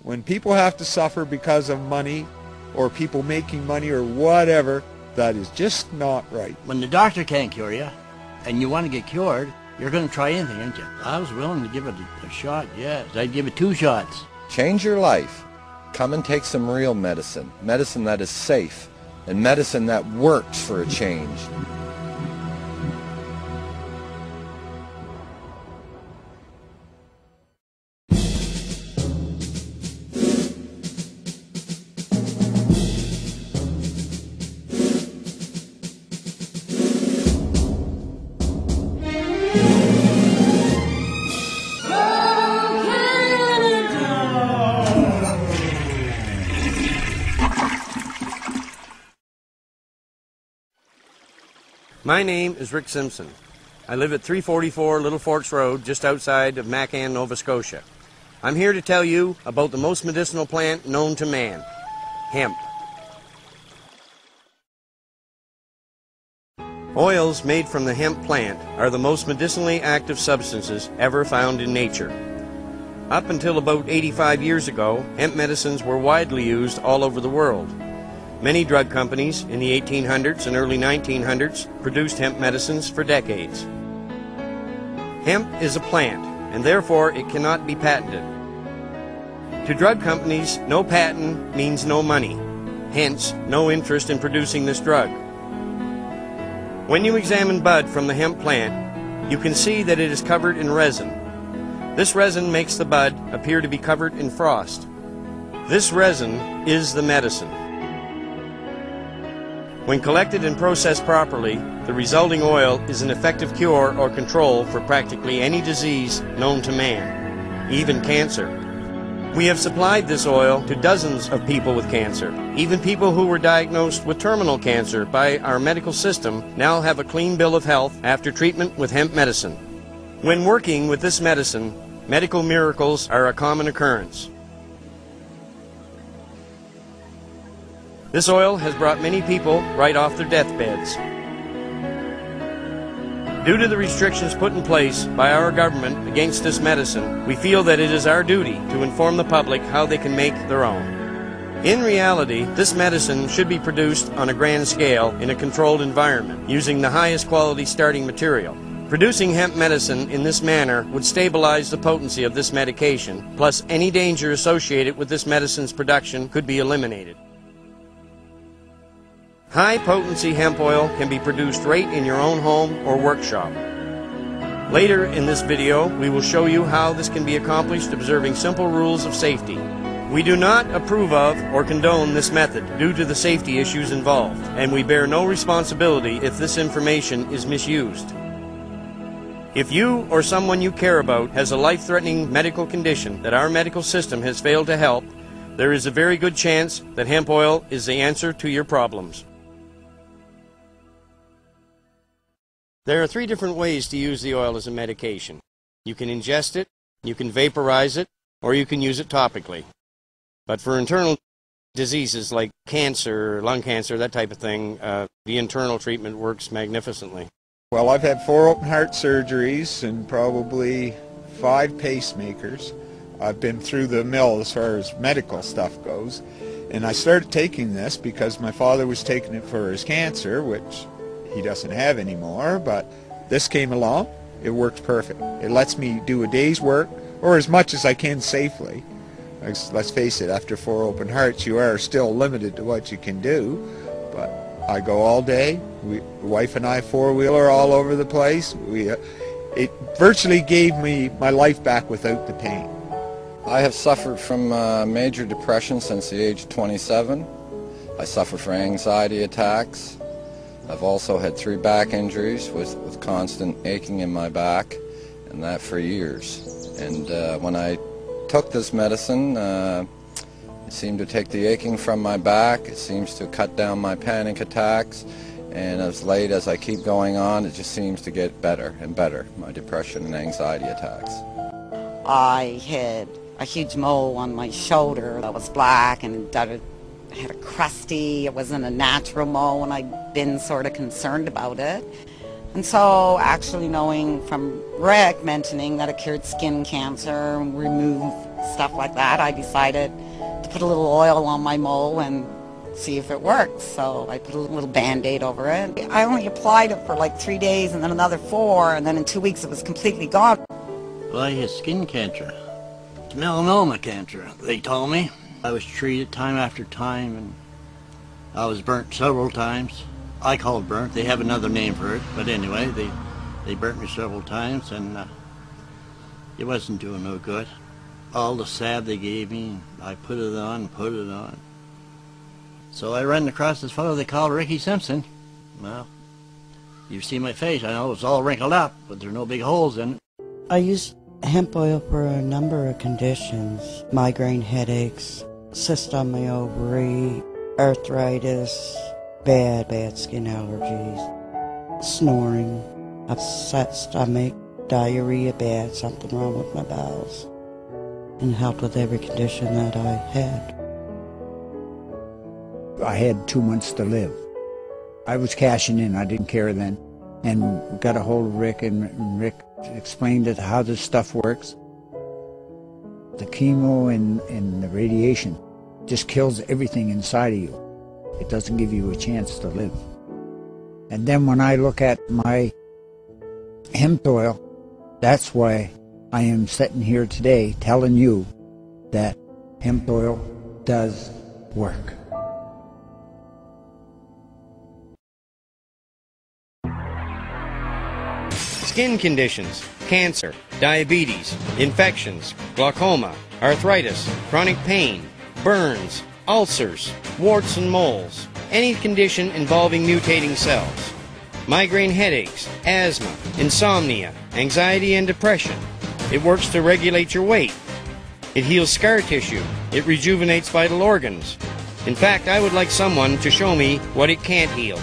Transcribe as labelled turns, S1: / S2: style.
S1: When people have to suffer because of money, or people making money or whatever, that is just not right.
S2: When the doctor can't cure you, and you want to get cured, you're going to try anything, aren't you? I was willing to give it a shot, yes. I'd give it 2 shots.
S3: Change your life. Come and take some real medicine. Medicine that is safe, and medicine that works for a change.
S4: My name is Rick Simpson. I live at 344 Little Forks Road, just outside of Macan, Nova Scotia. I'm here to tell you about the most medicinal plant known to man, hemp. Oils made from the hemp plant are the most medicinally active substances ever found in nature. Up until about 85 years ago, hemp medicines were widely used all over the world. Many drug companies in the 1800s and early 1900s produced hemp medicines for decades. Hemp is a plant, and therefore it cannot be patented. To drug companies, no patent means no money, hence no interest in producing this drug. When you examine bud from the hemp plant, you can see that it is covered in resin. This resin makes the bud appear to be covered in frost. This resin is the medicine. When collected and processed properly, the resulting oil is an effective cure or control for practically any disease known to man, even cancer. We have supplied this oil to dozens of people with cancer. Even people who were diagnosed with terminal cancer by our medical system now have a clean bill of health after treatment with hemp medicine. When working with this medicine, medical miracles are a common occurrence. This oil has brought many people right off their deathbeds. Due to the restrictions put in place by our government against this medicine, we feel that it is our duty to inform the public how they can make their own. In reality, this medicine should be produced on a grand scale in a controlled environment, using the highest quality starting material. Producing hemp medicine in this manner would stabilize the potency of this medication, plus any danger associated with this medicine's production could be eliminated. High-potency hemp oil can be produced right in your own home or workshop. Later in this video, we will show you how this can be accomplished observing simple rules of safety. We do not approve of or condone this method due to the safety issues involved, and we bear no responsibility if this information is misused. If you or someone you care about has a life-threatening medical condition that our medical system has failed to help, there is a very good chance that hemp oil is the answer to your problems. There are 3 different ways to use the oil as a medication. You can ingest it, you can vaporize it, or you can use it topically. But for internal diseases like cancer, lung cancer, that type of thing, the internal treatment works magnificently.
S1: Well, I've had 4 open heart surgeries and probably 5 pacemakers. I've been through the mill as far as medical stuff goes. And I started taking this because my father was taking it for his cancer, which he doesn't have anymore, but this came along. It works perfect. It lets me do a day's work, or as much as I can safely. Let's face it, after 4 open hearts, you are still limited to what you can do, but I go all day. The wife and I 4-wheeler all over the place. It virtually gave me my life back without the pain.
S3: I have suffered from major depression since the age of 27. I suffer from anxiety attacks. I've also had 3 back injuries with constant aching in my back, and that for years. And when I took this medicine, it seemed to take the aching from my back. It seems to cut down my panic attacks, and as late as I keep going on, it just seems to get better and better, my depression and anxiety attacks.
S5: I had a huge mole on my shoulder that was black and that had a crusty, it wasn't a natural mole, and I'd been sort of concerned about it. And so actually knowing from Rick mentioning that it cured skin cancer and removed stuff like that, I decided to put a little oil on my mole and see if it works. So I put a little Band-Aid over it. I only applied it for like 3 days and then another 4, and then in 2 weeks it was completely gone.
S2: Well, I had skin cancer. It's melanoma cancer, they told me. I was treated time after time, and I was burnt several times. I call it burnt. They have another name for it, but anyway, they burnt me several times, and it wasn't doing no good. All the salve they gave me, I put it on, put it on. So I ran across this fellow they called Ricky Simpson. Well, you see my face, I know it's all wrinkled up, but there's no big holes in it.
S6: I use hemp oil for a number of conditions: migraine headaches, cyst on my ovary, arthritis, bad skin allergies, snoring, upset stomach, diarrhea, something wrong with my bowels, and helped with every condition that I had.
S7: I had 2 months to live. I was cashing in, I didn't care then, and got a hold of Rick, and Rick explained how this stuff works. The chemo and the radiation just kills everything inside of you. It doesn't give you a chance to live. And then when I look at my hemp oil, that's why I am sitting here today telling you that hemp oil does work.
S4: Skin conditions, cancer, diabetes, infections, glaucoma, arthritis, chronic pain, burns, ulcers, warts and moles, any condition involving mutating cells, migraine headaches, asthma, insomnia, anxiety and depression. It works to regulate your weight. It heals scar tissue. It rejuvenates vital organs. In fact, I would like someone to show me what it can't heal.